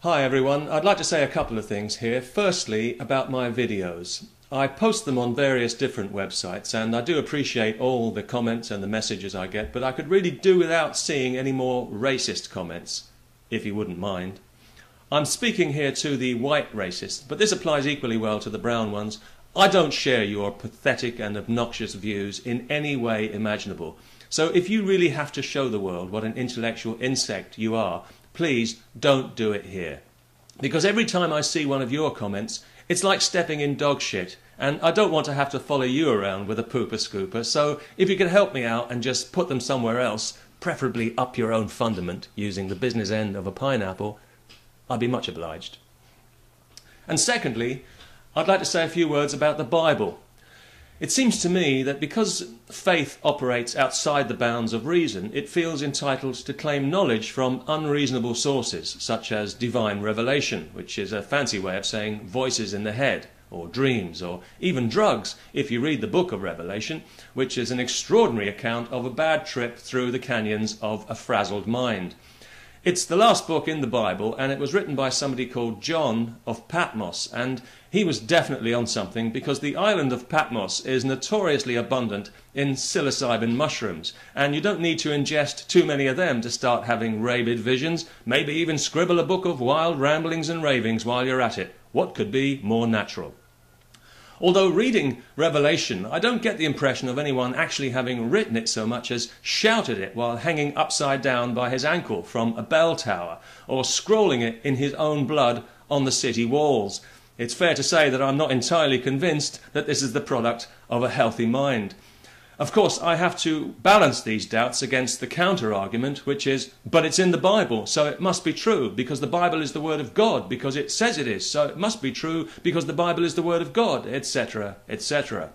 Hi everyone, I'd like to say a couple of things here. Firstly, about my videos. I post them on various different websites and I do appreciate all the comments and the messages I get, but I could really do without seeing any more racist comments, if you wouldn't mind. I'm speaking here to the white racists, but this applies equally well to the brown ones. I don't share your pathetic and obnoxious views in any way imaginable. So if you really have to show the world what an intellectual insect you are, please don't do it here. Because every time I see one of your comments, it's like stepping in dog shit, and I don't want to have to follow you around with a pooper scooper, so if you could help me out and just put them somewhere else, preferably up your own fundament, using the business end of a pineapple, I'd be much obliged. And secondly, I'd like to say a few words about the Bible. It seems to me that because faith operates outside the bounds of reason, it feels entitled to claim knowledge from unreasonable sources, such as divine revelation, which is a fancy way of saying voices in the head, or dreams, or even drugs, if you read the book of Revelation, which is an extraordinary account of a bad trip through the canyons of a frazzled mind. It's the last book in the Bible, and it was written by somebody called John of Patmos, and he was definitely on something, because the island of Patmos is notoriously abundant in psilocybin mushrooms, and you don't need to ingest too many of them to start having rabid visions, maybe even scribble a book of wild ramblings and ravings while you're at it. What could be more natural? Although reading Revelation, I don't get the impression of anyone actually having written it so much as shouted it while hanging upside down by his ankle from a bell tower, or scrolling it in his own blood on the city walls. It's fair to say that I'm not entirely convinced that this is the product of a healthy mind. Of course, I have to balance these doubts against the counter-argument, which is, but it's in the Bible, so it must be true, because the Bible is the Word of God, because it says it is, so it must be true, because the Bible is the Word of God, etc., etc.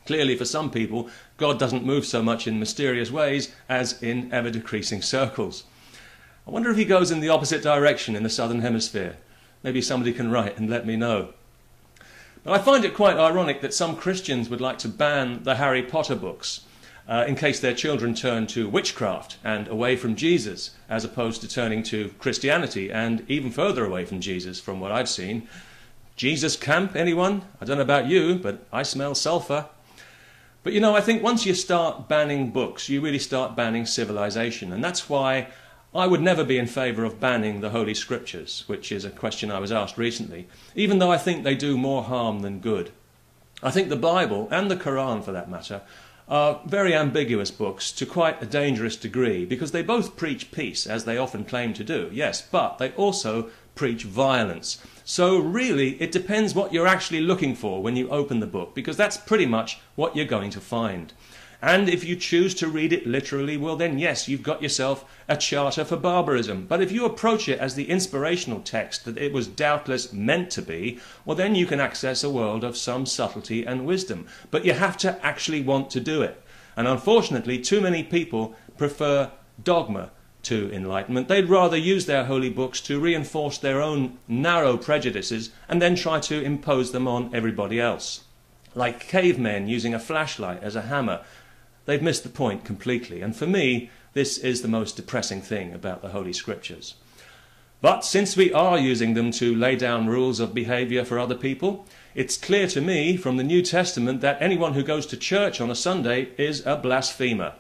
Clearly, for some people, God doesn't move so much in mysterious ways as in ever-decreasing circles. I wonder if he goes in the opposite direction in the Southern Hemisphere. Maybe somebody can write and let me know. But I find it quite ironic that some Christians would like to ban the Harry Potter books in case their children turn to witchcraft and away from Jesus, as opposed to turning to Christianity and even further away from Jesus, from what I've seen. Jesus camp, anyone? I don't know about you, but I smell sulphur. But you know, I think once you start banning books, you really start banning civilization, and that's why I would never be in favour of banning the Holy Scriptures, which is a question I was asked recently, even though I think they do more harm than good. I think the Bible, and the Quran for that matter, are very ambiguous books to quite a dangerous degree, because they both preach peace, as they often claim to do, yes, but they also preach violence. So really, it depends what you're actually looking for when you open the book, because that's pretty much what you're going to find. And if you choose to read it literally, well then yes, you've got yourself a charter for barbarism. But if you approach it as the inspirational text that it was doubtless meant to be, well then you can access a world of some subtlety and wisdom. But you have to actually want to do it. And unfortunately, too many people prefer dogma to enlightenment. They'd rather use their holy books to reinforce their own narrow prejudices and then try to impose them on everybody else. Like cavemen using a flashlight as a hammer. They've missed the point completely, and for me, this is the most depressing thing about the Holy Scriptures. But since we are using them to lay down rules of behaviour for other people, it's clear to me from the New Testament that anyone who goes to church on a Sunday is a blasphemer.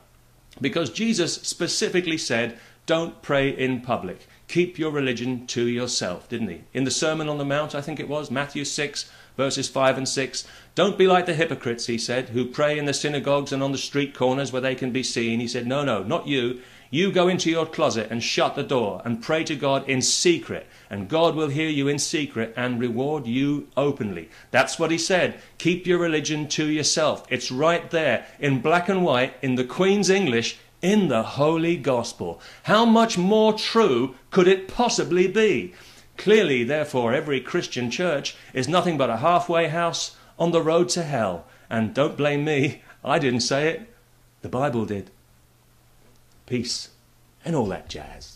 Because Jesus specifically said, don't pray in public. Keep your religion to yourself, didn't he? In the Sermon on the Mount, I think it was, Matthew 6, verses 5 and 6. Don't be like the hypocrites, he said, who pray in the synagogues and on the street corners where they can be seen. He said, no, not you. You go into your closet and shut the door and pray to God in secret, and God will hear you in secret and reward you openly. That's what he said. Keep your religion to yourself. It's right there in black and white in the Queen's English in the Holy Gospel. How much more true could it possibly be? Clearly, therefore, every Christian church is nothing but a halfway house on the road to hell. And don't blame me, I didn't say it, the Bible did. Peace and all that jazz.